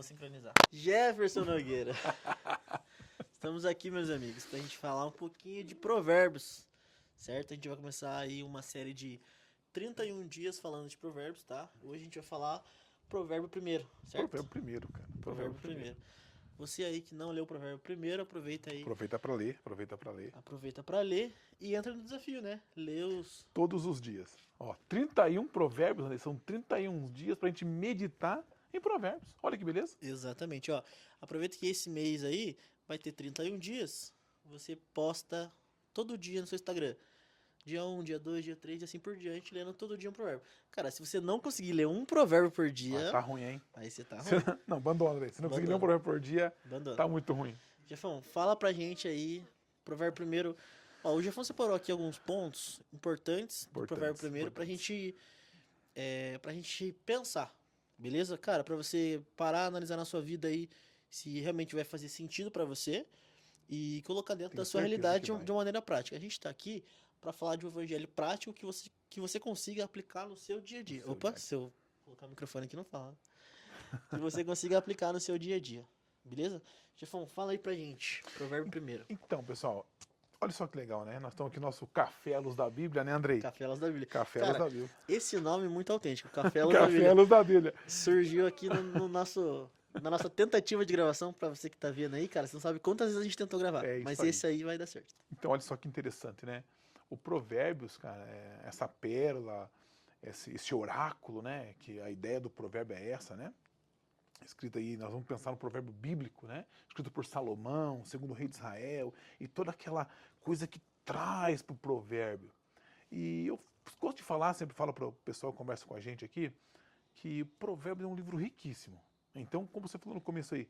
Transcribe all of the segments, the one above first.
Vou sincronizar. Jefferson Nogueira. Estamos aqui, meus amigos, pra gente falar um pouquinho de provérbios, certo? A gente vai começar aí uma série de 31 dias falando de provérbios, tá? Hoje a gente vai falar provérbio primeiro, certo? Provérbio primeiro, cara. Provérbio primeiro. Você aí que não leu o provérbio primeiro, aproveita aí. Aproveita pra ler, aproveita pra ler. Aproveita pra ler e entra no desafio, né? Lê os... Todos os dias. Ó, 31 provérbios, né? São 31 dias pra gente meditar em provérbios. Olha que beleza. Exatamente, ó. Aproveita que esse mês aí vai ter 31 dias. Você posta todo dia no seu Instagram. Dia 1, dia 2, dia 3 e assim por diante, lendo todo dia um provérbio. Cara, se você não conseguir ler um provérbio por dia, Ah, tá ruim, hein? aí você tá ruim. Não, abandona, velho. Se não conseguir ler um Abandona. provérbio por dia, Abandona. tá muito ruim. Jefão, fala pra gente aí, provérbio primeiro. Ó, o Jefão separou aqui alguns pontos importantes do provérbio primeiro pra gente pensar, beleza? Cara, pra você parar, analisar na sua vida aí se realmente vai fazer sentido pra você e colocar dentro Tenho da sua certeza realidade que vai. de uma maneira prática. A gente tá aqui pra falar de um evangelho prático que você consiga aplicar no seu dia a dia. No seu Opa, dia. se eu colocar o microfone aqui não fala. Que você consiga aplicar no seu dia a dia, beleza? Jefão, fala aí pra gente, provérbio primeiro. Então, pessoal, olha só que legal, né? Nós estamos aqui no nosso Café à Luz da Bíblia, né, Andrei? Café Luz da Bíblia. Café à Cara, Luz da Bíblia. esse nome é muito autêntico, Café Luz da Café à Bíblia. Luz da Bíblia. Surgiu aqui na nossa tentativa de gravação, pra você que tá vendo aí, cara, você não sabe quantas vezes a gente tentou gravar, É isso mas aí. esse aí vai dar certo. Então, olha só que interessante, né? O Provérbios, cara, essa pérola, esse oráculo, né? Que a ideia do provérbio é essa, né? Escrito aí, nós vamos pensar no provérbio bíblico, né? Escrito por Salomão, segundo rei de Israel, e toda aquela coisa que traz para o provérbio. E eu gosto de falar, sempre falo para o pessoal que conversa com a gente aqui, que Provérbios é um livro riquíssimo. Então, como você falou no começo aí,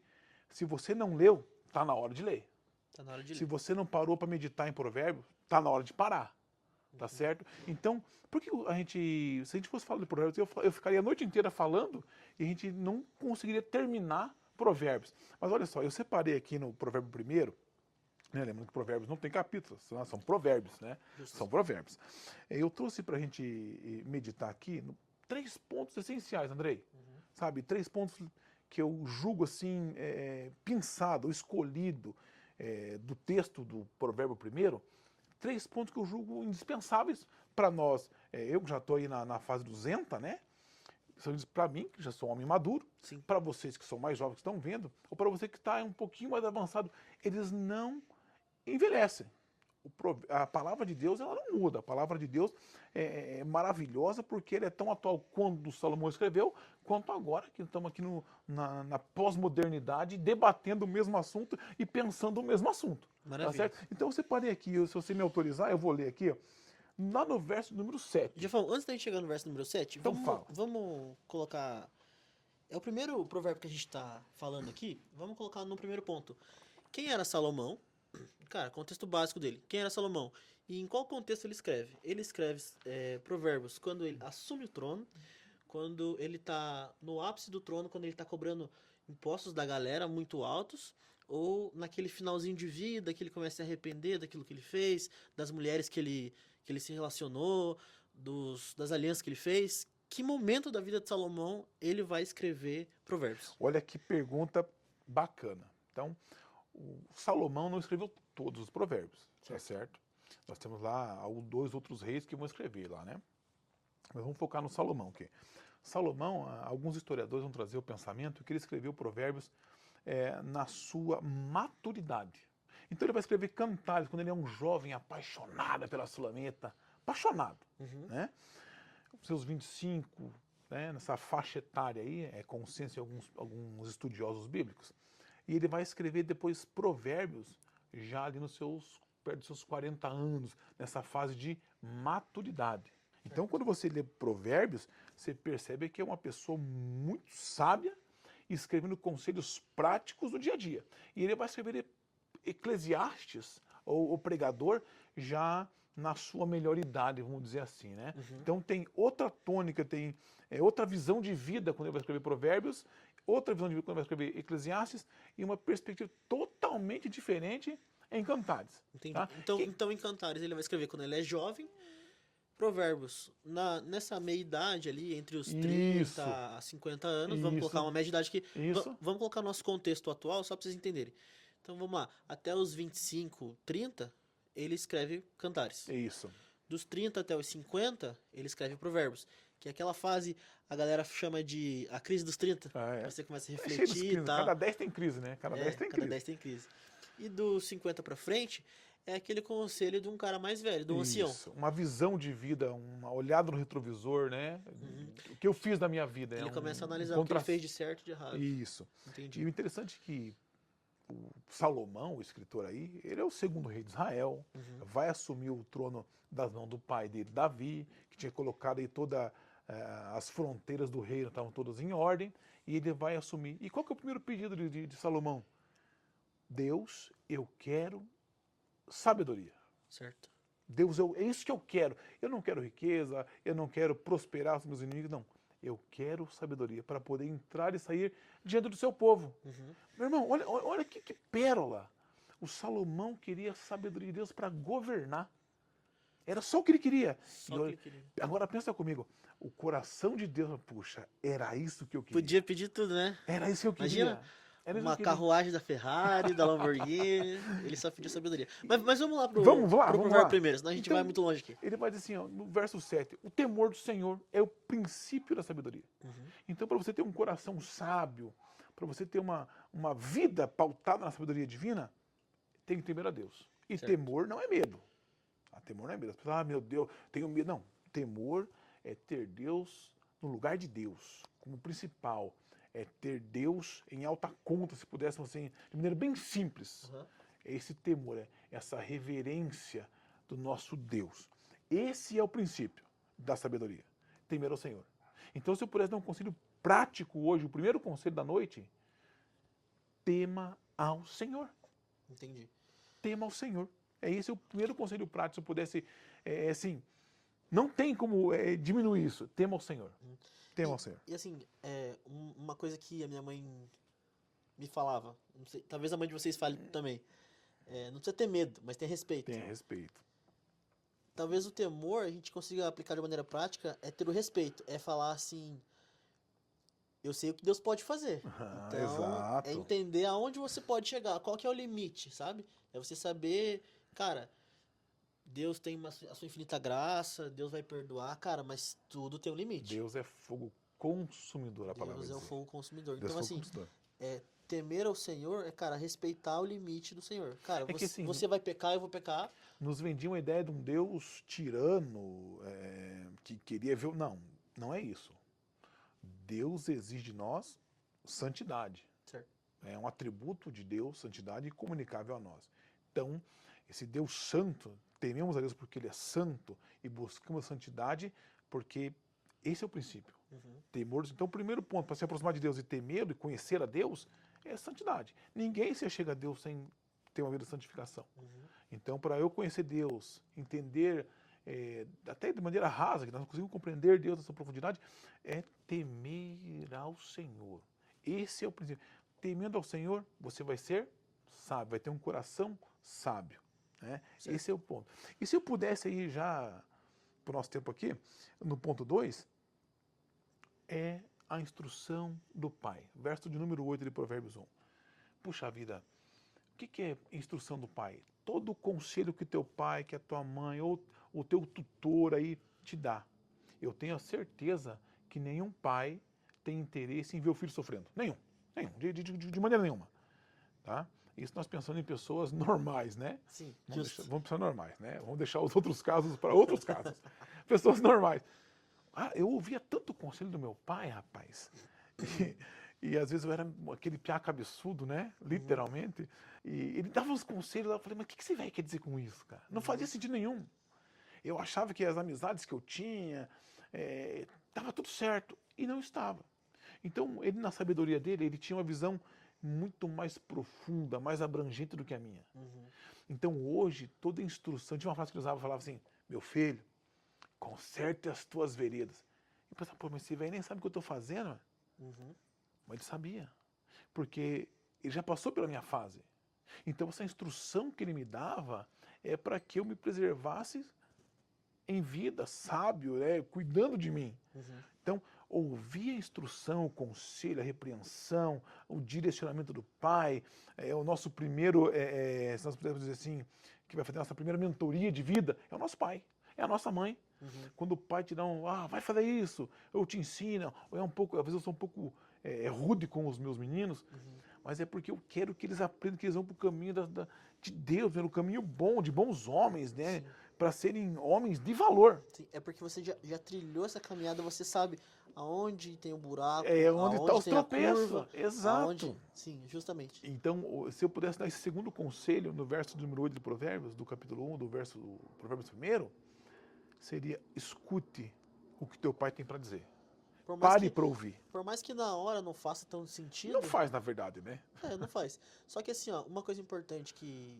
se você não leu, tá na hora de ler. Tá na hora de Se ler. você não parou para meditar em Provérbios, tá na hora de parar. Tá certo? Então, por que a gente, se a gente fosse falar de Provérbios, eu ficaria a noite inteira falando e a gente não conseguiria terminar Provérbios. Mas olha só, eu separei aqui no Provérbio primeiro, né, lembrando que Provérbios não tem capítulos, são provérbios, né? Justo. São provérbios. Eu trouxe para a gente meditar aqui 3 pontos essenciais, Andrei. Sabe, 3 pontos que eu julgo assim, pensado, escolhido do texto do Provérbio primeiro, 3 pontos que eu julgo indispensáveis para nós. Eu que já estou aí na fase do Zenta, né? São para mim, que já sou um homem maduro, para vocês que são mais jovens que estão vendo, ou para você que está um pouquinho mais avançado, eles não envelhecem. A palavra de Deus ela não muda. A palavra de Deus é maravilhosa porque ela é tão atual quando Salomão escreveu, quanto agora que estamos aqui na pós-modernidade debatendo o mesmo assunto e pensando o mesmo assunto. Tá certo? Então eu separei aqui, se você me autorizar, eu vou ler aqui, ó, lá no verso número 7. Jefão, antes da gente chegar no verso número 7, Então vamos colocar... É o primeiro provérbio que a gente tá falando aqui, vamos colocar no primeiro ponto. Quem era Salomão? Cara, contexto básico dele. Quem era Salomão? E em qual contexto ele escreve? Ele escreve provérbios quando ele assume o trono, quando ele tá no ápice do trono, quando ele tá cobrando impostos da galera muito altos, ou naquele finalzinho de vida que ele começa a se arrepender daquilo que ele fez, das mulheres que ele se relacionou, das alianças que ele fez. Que momento da vida de Salomão ele vai escrever provérbios? Olha que pergunta bacana. Então, o Salomão não escreveu todos os provérbios, tá certo? Nós temos lá 2 outros reis que vão escrever lá, né? Mas vamos focar no Salomão aqui. Salomão, alguns historiadores vão trazer o pensamento que ele escreveu provérbios na sua maturidade. Então ele vai escrever cantares quando ele é um jovem apaixonado pela Sulamita, apaixonado, né? Seus 25, né, nessa faixa etária aí, é consenso em alguns estudiosos bíblicos. E ele vai escrever depois provérbios já ali perto dos seus 40 anos, nessa fase de maturidade. Então, quando você lê provérbios, você percebe que é uma pessoa muito sábia, escrevendo conselhos práticos do dia a dia. E ele vai escrever Eclesiastes, ou o pregador, já na sua melhor idade, vamos dizer assim, né? Então tem outra tônica, tem outra visão de vida quando ele vai escrever provérbios, outra visão de vida quando ele vai escrever Eclesiastes, e uma perspectiva totalmente diferente em Cantares. Entendi. Tá? Então em Cantares ele vai escrever quando ele é jovem, Provérbios, nessa meia-idade ali, entre os Isso. 30 a 50 anos, vamos colocar Isso. uma média de idade aqui. Isso. Vamos colocar o nosso contexto atual, só para vocês entenderem. Então vamos lá, até os 25, 30, ele escreve cantares. Isso. Dos 30 até os 50, ele escreve provérbios. Que é aquela fase, a galera chama de a crise dos 30. Você começa a É cheio dos refletir e crises. tal. Cada 10 tem crise, né? Cada 10 tem Cada crise. 10 tem crise. E dos 50 pra frente, é aquele conselho de um cara mais velho, de um ancião. Isso. Uma visão de vida, uma olhada no retrovisor, né? O que eu fiz da minha vida. Ele é começa a analisar o que ele fez de certo e de errado. Isso. Entendi. E o interessante é que o Salomão, o escritor aí, ele é o segundo rei de Israel, vai assumir o trono das mãos do pai dele, Davi, que tinha colocado aí todas as fronteiras do reino, estavam todas em ordem, e ele vai assumir. E qual que é o primeiro pedido de Salomão? Deus, eu quero sabedoria. Certo. Deus, é isso que eu quero. Eu não quero riqueza, eu não quero prosperar os meus inimigos, não. Eu quero sabedoria para poder entrar e sair diante do seu povo. Meu irmão, olha que pérola. O Salomão queria a sabedoria de Deus para governar. Era só o que ele queria. Só o que ele queria. Agora pensa comigo. O coração de Deus, puxa, era isso que eu queria. Podia pedir tudo, né? Era isso que eu queria. Imagina Era isso uma que eu queria. carruagem da Ferrari, da Lamborghini. Ele só pediu sabedoria. Mas vamos lá pro Vamos lá. provérbio primeiro, senão a gente Então, vai muito longe aqui. Ele vai dizer assim, ó, no verso 7, o temor do Senhor é o princípio da sabedoria. Então, para você ter um coração sábio, para você ter uma vida pautada na sabedoria divina, tem que temer a Deus. E Certo. temor não é medo. Temor não é medo. As pessoas, meu Deus, tenho medo. Não, temor é ter Deus no lugar de Deus, como principal. É ter Deus em alta conta, se pudéssemos assim, de maneira bem simples. É esse temor, é essa reverência do nosso Deus. Esse é o princípio da sabedoria, temer ao Senhor. Então, se eu pudesse dar um conselho prático hoje, o primeiro conselho da noite, tema ao Senhor. Entendi. Tema ao Senhor. Esse é o primeiro conselho prático, se eu pudesse, assim, não tem como diminuir isso, tema ao Senhor. Tema ao Senhor. E assim, uma coisa que a minha mãe me falava, não sei, talvez a mãe de vocês fale também, não precisa ter medo, mas tem respeito. Tenha respeito. Talvez o temor a gente consiga aplicar de maneira prática é ter o respeito, é falar assim, eu sei o que Deus pode fazer. Então, exato. é entender aonde você pode chegar, qual que é o limite, sabe? É você saber, cara, Deus tem a sua infinita graça, Deus vai perdoar, cara, mas tudo tem um limite. Deus é fogo consumidor, a palavra Deus é o diz. fogo consumidor. Deus é Então, fogo assim, consumidor. temer ao Senhor é, cara, respeitar o limite do Senhor. Cara, É que, assim, você vai pecar, eu vou pecar. Nos vendiam a ideia de um Deus tirano, que queria ver... Não, não é isso. Deus exige de nós santidade. Certo. É um atributo de Deus, santidade, comunicável a nós. Então, esse Deus santo, tememos a Deus porque Ele é santo e buscamos a santidade porque esse é o princípio. Temor. Então, o primeiro ponto para se aproximar de Deus e temê-lo e conhecer a Deus é a santidade. Ninguém se chega a Deus sem ter uma vida de santificação. Então, para eu conhecer Deus, entender, até de maneira rasa, que nós não conseguimos compreender Deus nessa profundidade, é temer ao Senhor. Esse é o princípio. Temendo ao Senhor, você vai ser sábio, vai ter um coração sábio. Né? Esse é o ponto. E se eu pudesse ir já para o nosso tempo aqui, no ponto 2, é a instrução do pai. Verso de número 8 de Provérbios 1. Puxa vida, o que é instrução do pai? Todo o conselho que teu pai, que a tua mãe ou o teu tutor aí te dá. Eu tenho a certeza que nenhum pai tem interesse em ver o filho sofrendo. Nenhum. De maneira nenhuma. Tá? Isso nós pensando em pessoas normais, né? Sim, vamos pensar normais, né? Vamos deixar os outros casos para outros casos. Pessoas normais. Eu ouvia tanto conselho do meu pai, rapaz. E às vezes eu era aquele piá cabeçudo, né? Literalmente. E ele dava uns conselhos lá, eu falei, mas o que esse velho quer dizer com isso, cara? Não fazia sentido nenhum. Eu achava que as amizades que eu tinha, estava tudo certo. E não estava. Então, ele na sabedoria dele, ele tinha uma visão muito mais profunda, mais abrangente do que a minha. Então, hoje, toda instrução, tinha uma frase que ele usava, falava assim, meu filho, conserte as tuas veredas. E eu pensava, pô, mas esse velho nem sabe o que eu estou fazendo. Mas ele sabia, porque ele já passou pela minha fase. Então, essa instrução que ele me dava é para que eu me preservasse em vida, sábio, né, cuidando de mim. Uhum. Então, ouvir a instrução, o conselho, a repreensão, o direcionamento do pai, é o nosso primeiro, se nós pudermos dizer assim, que vai fazer a nossa primeira mentoria de vida, é o nosso pai, é a nossa mãe. Uhum. Quando o pai te dá vai fazer isso, eu te ensino, ou é um pouco, às vezes eu sou um pouco rude com os meus meninos, mas é porque eu quero que eles aprendam, que eles vão para o caminho de Deus, pelo caminho bom, de bons homens, né? Sim. Para serem homens de valor. Sim, é porque você já trilhou essa caminhada, você sabe aonde tem o buraco, É onde está aonde os tem a curva, tropeços. Exato. Sim, justamente. Então, se eu pudesse dar esse segundo conselho no verso número 8 de Provérbios, do capítulo 1, do Provérbios 1, seria: escute o que teu pai tem para dizer. Por mais Pare que, para ouvir. por mais que na hora não faça tanto sentido, Não faz, na verdade, né? não faz. Só que assim, ó, uma coisa importante que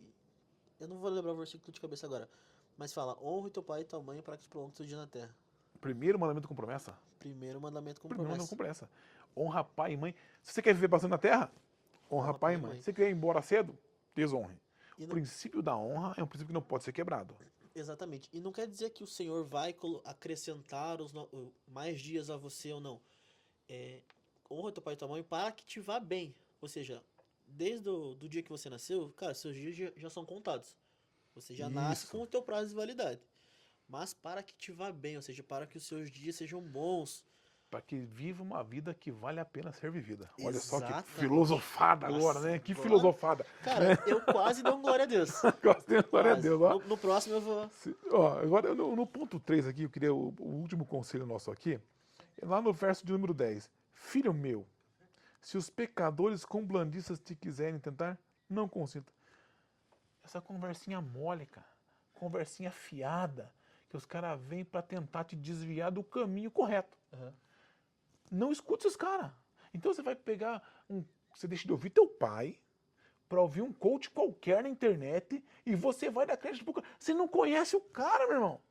eu não vou lembrar o versículo de cabeça agora, mas fala: honra teu pai e tua mãe para que te prolongue teu dia na terra. Primeiro mandamento com promessa. Primeiro mandamento com Primeiro mandamento com promessa. promessa. Honra pai e mãe. Se você quer viver bastante na terra, honra pai e mãe. Se você quer ir embora cedo, desonre. E O não- princípio da honra é um princípio que não pode ser quebrado. Exatamente. E não quer dizer que o Senhor vai acrescentar mais dias a você ou não. Honra teu pai e tua mãe para que te vá bem. Ou seja, desde do dia que você nasceu, cara, seus dias já são contados. Você já nasce Isso. com o teu prazo de validade. Mas para que te vá bem, ou seja, para que os seus dias sejam bons. Para que viva uma vida que vale a pena ser vivida. Olha só que Exatamente. filosofada agora, Nossa, né? Que agora- filosofada. Cara, eu quase dei um glória a Deus. Gostei da glória a Quase. Deus, ó. No próximo eu vou. Ó, agora, no ponto 3 aqui, eu queria o último conselho nosso aqui, é lá no verso de número 10. Filho meu, se os pecadores com blandiças te quiserem tentar, não consinta. Essa conversinha mole, cara. Conversinha fiada, que os caras vêm para tentar te desviar do caminho correto. Uhum. Não escute esses caras. Então você vai pegar você deixa de ouvir teu pai para ouvir um coach qualquer na internet e você vai dar crédito pro cara. Você não conhece o cara, meu irmão.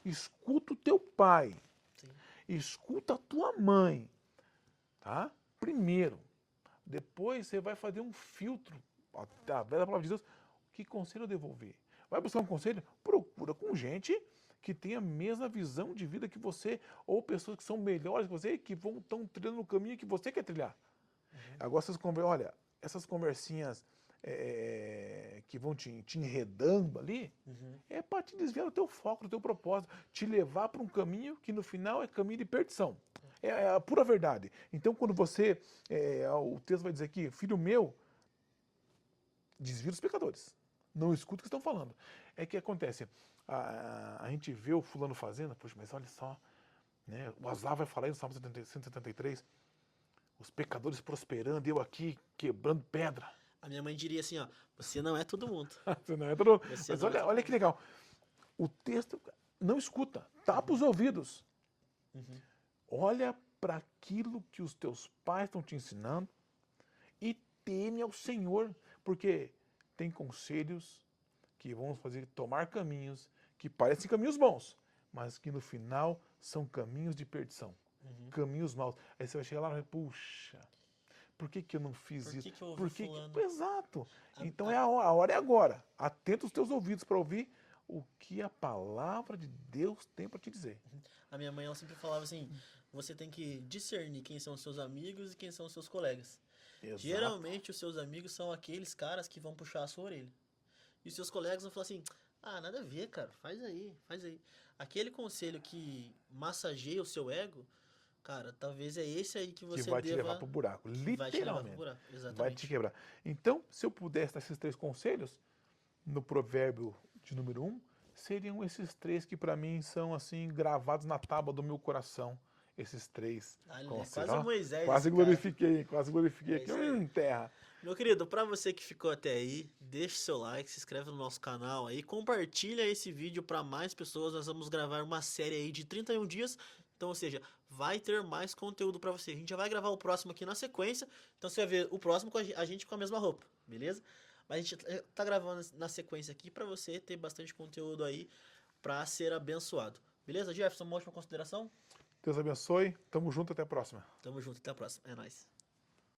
Escuta o teu pai. Sim. Escuta a tua mãe. Tá? Primeiro. Depois você vai fazer um filtro através da palavra de Deus. Que conselho eu devolver? Vai buscar um conselho? Procura com gente que tem a mesma visão de vida que você, ou pessoas que são melhores que você, que estão trilhando no caminho que você quer trilhar. Agora, olha, essas conversinhas que vão te enredando ali, é para te desviar do teu foco, do teu propósito, te levar para um caminho que no final é caminho de perdição. É a pura verdade. Então, quando o texto vai dizer aqui, filho meu, desvia os pecadores. Não escuta o que estão falando. É que acontece, a gente vê o fulano fazendo, poxa, mas olha só, né? O Asaf vai falar aí no Salmo 173, os pecadores prosperando, eu aqui quebrando pedra. A minha mãe diria assim, ó, você não é todo mundo. Você não é todo... Você Mas não é todo olha que legal. O texto não escuta, tapa os ouvidos. Olha para aquilo que os teus pais estão te ensinando e teme ao Senhor, porque tem conselhos que vão fazer tomar caminhos que parecem caminhos bons, mas que no final são caminhos de perdição, caminhos maus. Aí você vai chegar lá e vai, puxa, por que eu não fiz Por isso? que eu ouvi fulano? Exato. Então a hora é agora. Atenta os teus ouvidos para ouvir o que a palavra de Deus tem para te dizer. A minha mãe, ela sempre falava assim, você tem que discernir quem são os seus amigos e quem são os seus colegas. Exato. Geralmente, os seus amigos são aqueles caras que vão puxar a sua orelha. E os seus colegas vão falar assim, nada a ver, cara, faz aí, faz aí. Aquele conselho que massageia o seu ego, cara, talvez é esse aí que você Que vai te levar pro buraco, vai te levar pro literalmente. buraco, exatamente. Vai te quebrar. Então, se eu pudesse dar esses 3 conselhos, no provérbio de número 1, seriam esses 3 que para mim são assim gravados na tábua do meu coração. Esses 3 conselhos. Quase Moisés. Quase glorifiquei aqui. Isso aí. Terra. Meu querido, pra você que ficou até aí, deixe seu like, se inscreve no nosso canal aí, compartilha esse vídeo para mais pessoas. Nós vamos gravar uma série aí de 31 dias. Então, ou seja, vai ter mais conteúdo para você. A gente já vai gravar o próximo aqui na sequência. Então você vai ver o próximo com a gente com a mesma roupa, beleza? Mas a gente tá gravando na sequência aqui para você ter bastante conteúdo aí para ser abençoado. Beleza, Jefferson? Uma última consideração? Deus abençoe. Tamo junto, até a próxima. Tamo junto, até a próxima. É nóis.